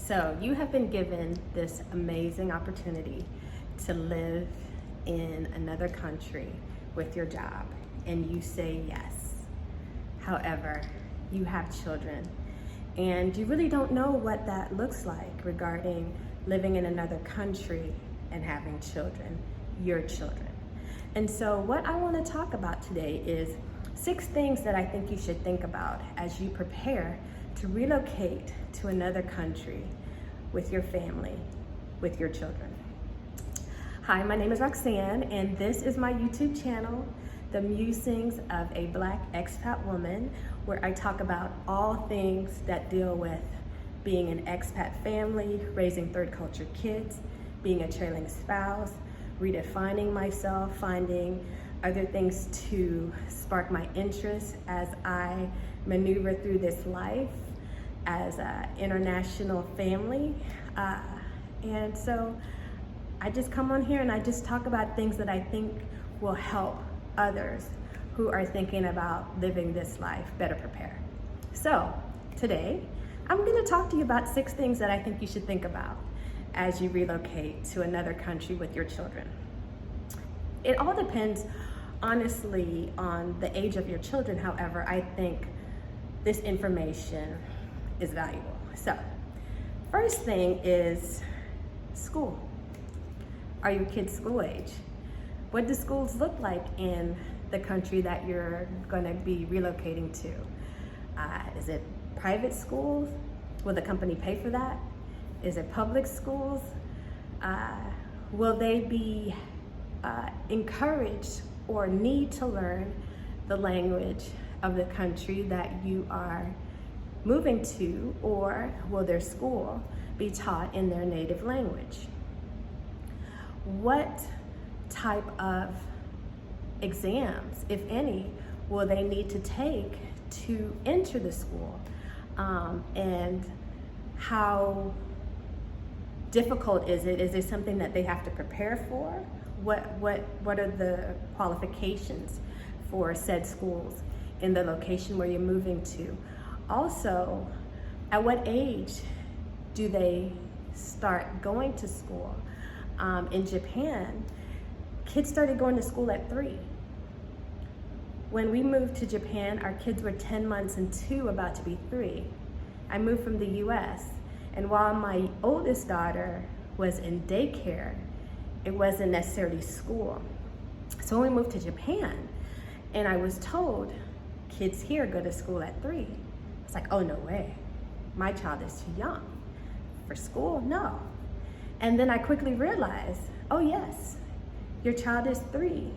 So you have been given this amazing opportunity to live in another country with your job, and you say yes. However, you have children, and you really don't know what that looks like regarding living in another country and having children, your children. And so what I want to talk about today is 6 things that I think you should think about as you prepare to relocate to another country with your family, with your children. Hi, my name is Roxanne, and this is my YouTube channel, The Musings of a Black Expat Woman, where I talk about all things that deal with being an expat family, raising third culture kids, being a trailing spouse, redefining myself, finding other things to spark my interest as I maneuver through this life as an international family. And so I just come on here and I just talk about things that I think will help others who are thinking about living this life better prepare. So today, I'm going to talk to you about 6 things that I think you should think about as you relocate to another country with your children. It all depends, honestly, on the age of your children. However, I think this information is valuable. So, first thing is school. Are your kids school age? What do schools look like in the country that you're going to be relocating to? Is it private schools? Will the company pay for that? Is it public schools? Will they be encouraged or need to learn the language of the country that you are moving to, or will their school be taught in their native language? What type of exams, if any, will they need to take to enter the school? And how difficult is it? Is it something that they have to prepare for? What are the qualifications for said schools in the location where you're moving to? Also, at what age do they start going to school? In Japan, kids started going to school at 3. When we moved to Japan, our kids were 10 months and 2, about to be 3. I moved from the US, and while my oldest daughter was in daycare, it wasn't necessarily school. So when we moved to Japan, and I was told, kids here go to school at 3. It's like, oh, no way. My child is too young. For school, no. And then I quickly realized, oh yes, your child is 3,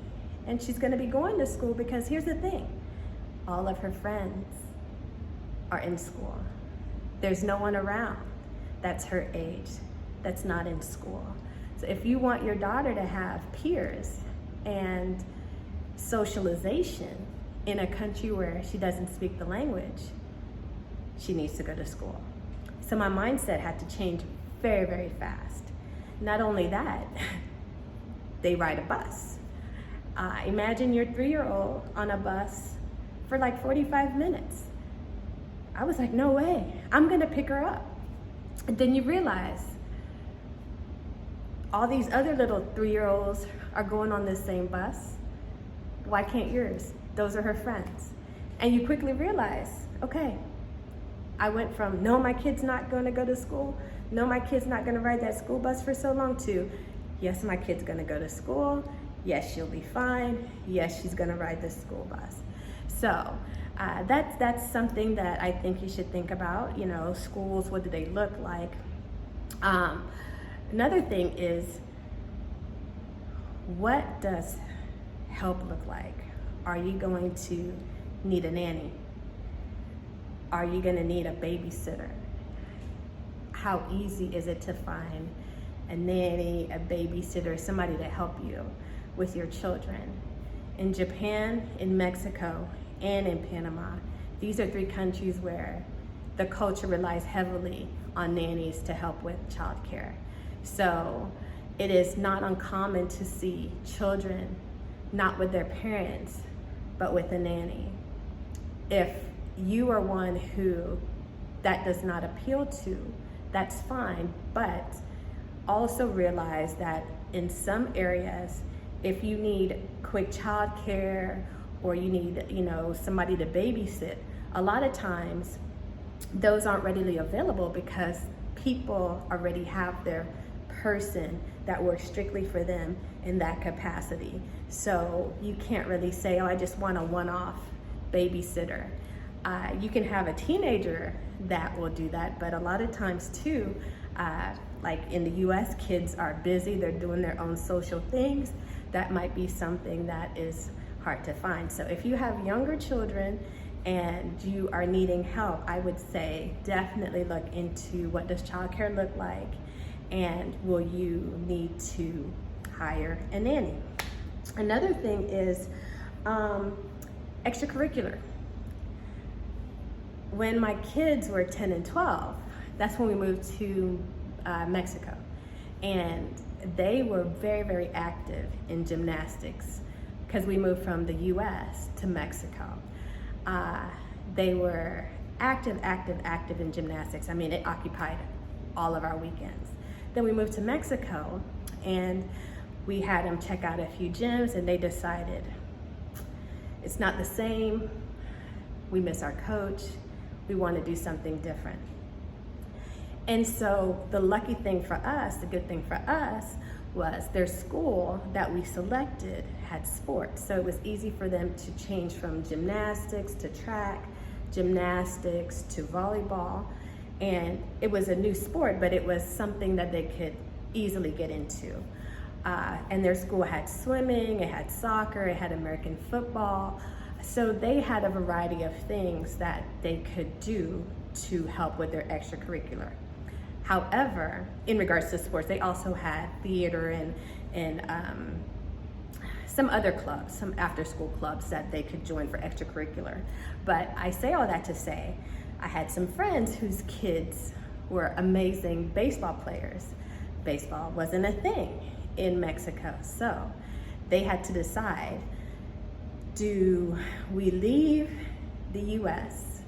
and she's gonna be going to school because here's the thing, all of her friends are in school. There's no one around that's her age that's not in school. So if you want your daughter to have peers and socialization in a country where she doesn't speak the language, she needs to go to school. So my mindset had to change very, very fast. Not only that, they ride a bus. Imagine your 3-year-old on a bus for like 45 minutes. I was like, no way, I'm gonna pick her up. And then you realize all these other little 3-year-olds are going on this same bus. Why can't yours? Those are her friends. And you quickly realize, okay, I went from, no, my kid's not gonna go to school, no, my kid's not gonna ride that school bus for so long, to, yes, my kid's gonna go to school, yes, she'll be fine, yes, she's gonna ride the school bus. So that's something that I think you should think about. You know, schools, what do they look like? Another thing is, what does help look like? Are you going to need a nanny? Are you gonna need a babysitter? How easy is it to find a nanny, a babysitter, somebody to help you with your children? In Japan, in Mexico, and in Panama, these are 3 countries where the culture relies heavily on nannies to help with childcare. So it is not uncommon to see children not with their parents, but with a nanny. If you are one who that does not appeal to, that's fine, but also realize that in some areas, if you need quick childcare or you need, somebody to babysit, a lot of times those aren't readily available because people already have their person that works strictly for them in that capacity. So you can't really say, oh, I just want a one-off babysitter. You can have a teenager that will do that, but a lot of times too, like in the US, kids are busy, they're doing their own social things. That might be something that is hard to find. So if you have younger children and you are needing help, I would say definitely look into what does childcare look like, and will you need to hire a nanny. Another thing is extracurricular. When my kids were 10 and 12, that's when we moved to Mexico, and they were very, very active in gymnastics because we moved from the US to Mexico. They were active in gymnastics. I mean, it occupied all of our weekends. Then we moved to Mexico and we had them check out a few gyms, and they decided it's not the same. We miss our coach. We want to do something different. And so the lucky thing for us, the good thing for us, was their school that we selected had sports. So it was easy for them to change from gymnastics to track, gymnastics to volleyball. And it was a new sport, but it was something that they could easily get into. And their school had swimming, it had soccer, it had American football. So they had a variety of things that they could do to help with their extracurricular. However, in regards to sports, they also had theater and some other clubs, some after-school clubs that they could join for extracurricular. But I say all that to say, I had some friends whose kids were amazing baseball players. Baseball wasn't a thing in Mexico, so they had to decide, do we leave the US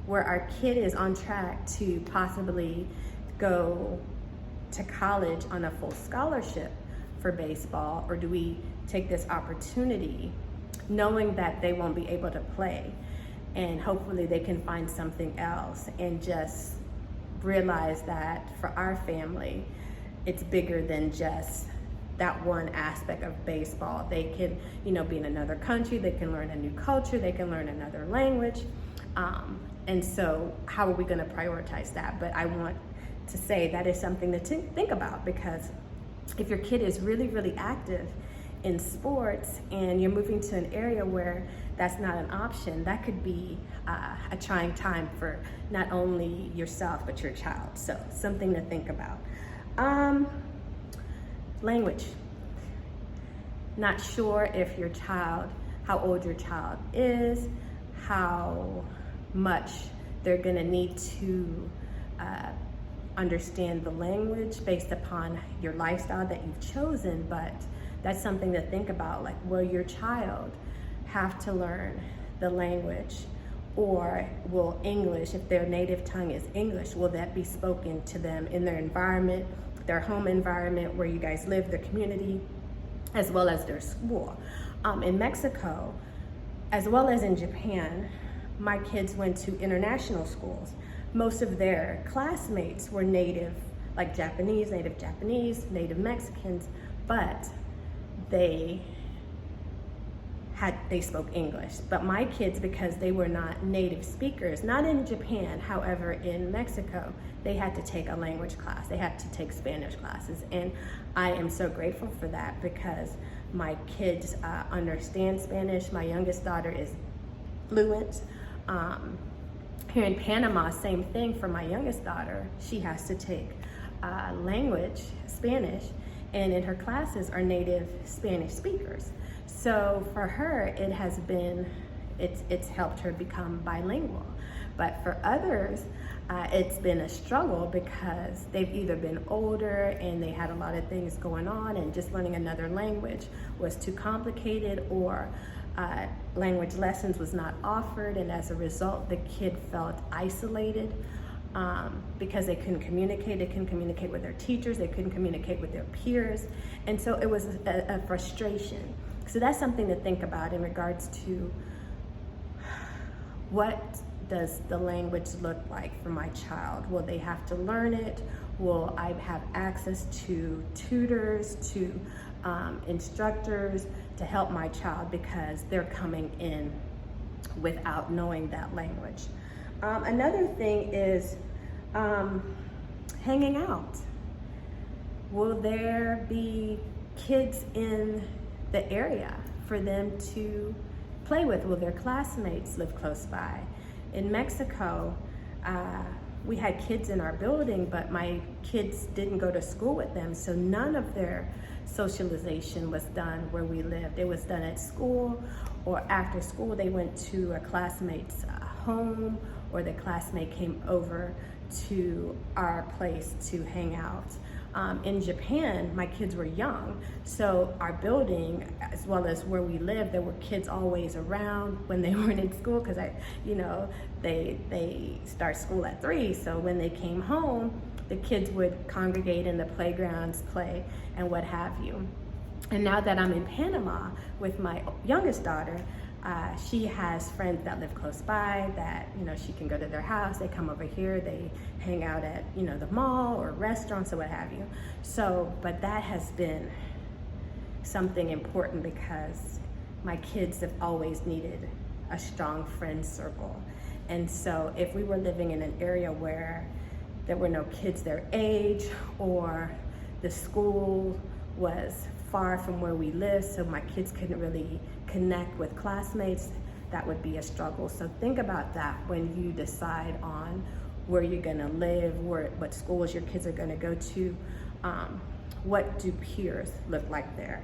where our kid is on track to possibly go to college on a full scholarship for baseball, or do we take this opportunity knowing that they won't be able to play and hopefully they can find something else, and just realize that for our family it's bigger than just that one aspect of baseball. They can, be in another country, they can learn a new culture, they can learn another language. And so how are we gonna prioritize that? But I want to say that is something to think about, because if your kid is really, really active in sports and you're moving to an area where that's not an option, that could be a trying time for not only yourself, but your child. So something to think about. Language. Not sure if your child, how old your child is, how much they're gonna need to understand the language based upon your lifestyle that you've chosen, but that's something to think about. Like, will your child have to learn the language, or will English, if their native tongue is English, will that be spoken to them in their environment, their home environment where you guys live, their community, as well as their school? In Mexico, as well as in Japan, my kids went to international schools. Most of their classmates were native, like Japanese, native Mexicans, but they spoke English. But my kids, because they were not native speakers, not in Japan, however, in Mexico, they had to take a language class. They had to take Spanish classes. And I am so grateful for that, because my kids understand Spanish. My youngest daughter is fluent. Here in Panama, same thing for my youngest daughter. She has to take language, Spanish, and in her classes are native Spanish speakers. So for her, it has been, it's helped her become bilingual. But for others, it's been a struggle because they've either been older and they had a lot of things going on, and just learning another language was too complicated, or language lessons was not offered, and as a result, the kid felt isolated. because they couldn't communicate. They couldn't communicate with their teachers. They couldn't communicate with their peers. And so it was a frustration. So that's something to think about in regards to what does the language look like for my child? Will they have to learn it? Will I have access to tutors, to instructors to help my child because they're coming in without knowing that language? Another thing is hanging out. Will there be kids in the area for them to play with? Will their classmates live close by? In Mexico, we had kids in our building, but my kids didn't go to school with them, so none of their socialization was done where we lived. It was done at school, or after school they went to a classmate's home, or the classmate came over to our place to hang out. In Japan, my kids were young, so our building, as well as where we lived, there were kids always around when they weren't in school, because they start school at 3, so when they came home, the kids would congregate in the playgrounds, play, and what have you. And now that I'm in Panama with my youngest daughter, she has friends that live close by that, she can go to their house. They come over here, they hang out at, the mall or restaurants or what have you. So, but that has been something important because my kids have always needed a strong friend circle. And so if we were living in an area where there were no kids their age, or the school was far from where we live, so my kids couldn't really connect with classmates, that would be a struggle. So think about that when you decide on where you're gonna live, what schools your kids are gonna go to, what do peers look like there.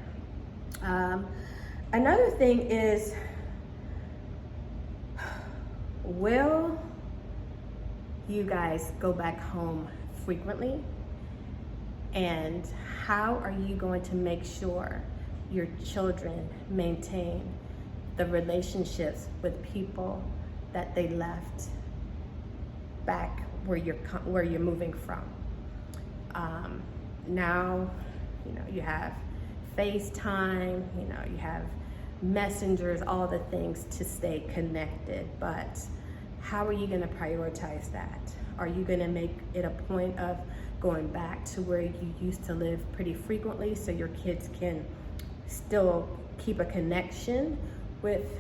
Another thing is, will you guys go back home frequently? And how are you going to make sure your children maintain the relationships with people that they left back where you're moving from? Now, you have FaceTime, you have messengers, all the things to stay connected, but how are you going to prioritize that? Are you going to make it a point of going back to where you used to live pretty frequently so your kids can still keep a connection with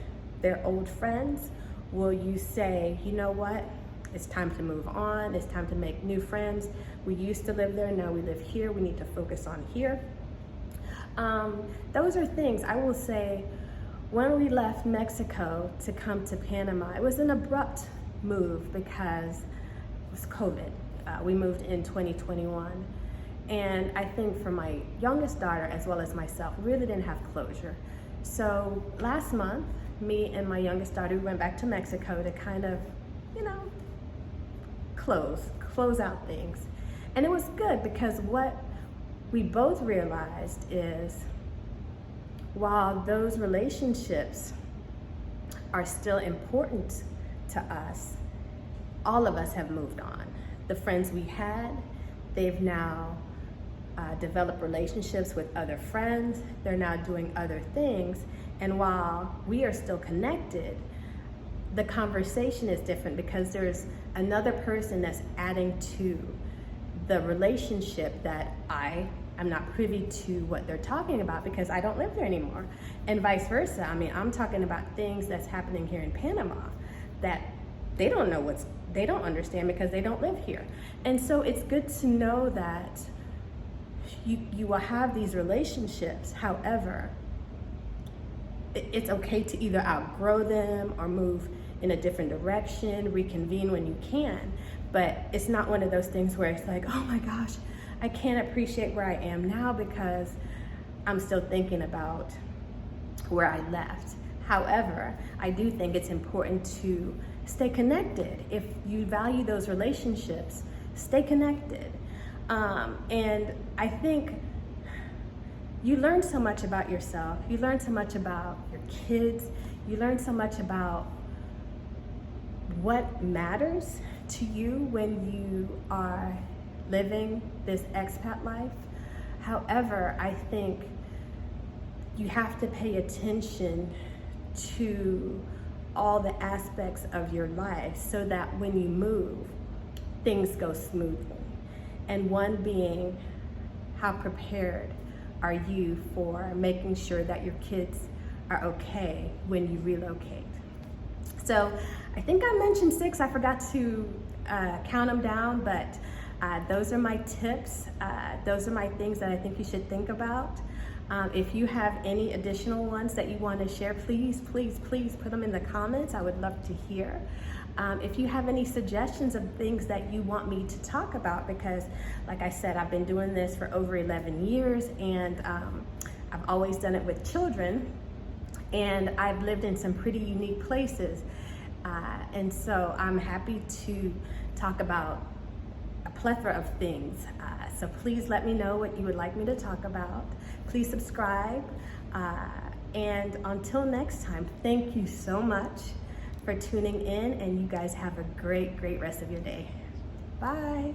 their old friends? Will you say, you know what, it's time to move on, it's time to make new friends. We used to live there, now we live here, we need to focus on here. Those are things I will say. When we left Mexico to come to Panama, it was an abrupt move because it was COVID. We moved in 2021. And I think for my youngest daughter, as well as myself, we really didn't have closure. So last month, me and my youngest daughter, we went back to Mexico to kind of, close out things. And it was good because what we both realized is, while those relationships are still important to us, all of us have moved on. The friends we had, they've now developed relationships with other friends. They're now doing other things. And while we are still connected, the conversation is different because there's another person that's adding to the relationship that I'm not privy to what they're talking about because I don't live there anymore. And vice versa. I'm talking about things that's happening here in Panama that they don't understand because they don't live here. And so it's good to know that you will have these relationships. However, it's okay to either outgrow them or move in a different direction, reconvene when you can. But it's not one of those things where it's like, oh my gosh, I can't appreciate where I am now because I'm still thinking about where I left. However, I do think it's important to stay connected. If you value those relationships, stay connected. And I think you learn so much about yourself. You learn so much about your kids. You learn so much about what matters to you when you are living this expat life. However, I think you have to pay attention to all the aspects of your life so that when you move, things go smoothly. And one being, how prepared are you for making sure that your kids are okay when you relocate? So I think I mentioned 6. I forgot to count them down, but those are my tips. Those are my things that I think you should think about. If you have any additional ones that you want to share, please put them in the comments. I would love to hear. If you have any suggestions of things that you want me to talk about, because like I said, I've been doing this for over 11 years and I've always done it with children, and I've lived in some pretty unique places. And so I'm happy to talk about a plethora of things. So please let me know what you would like me to talk about. Please subscribe. And until next time, thank you so much for tuning in, and you guys have a great rest of your day. Bye.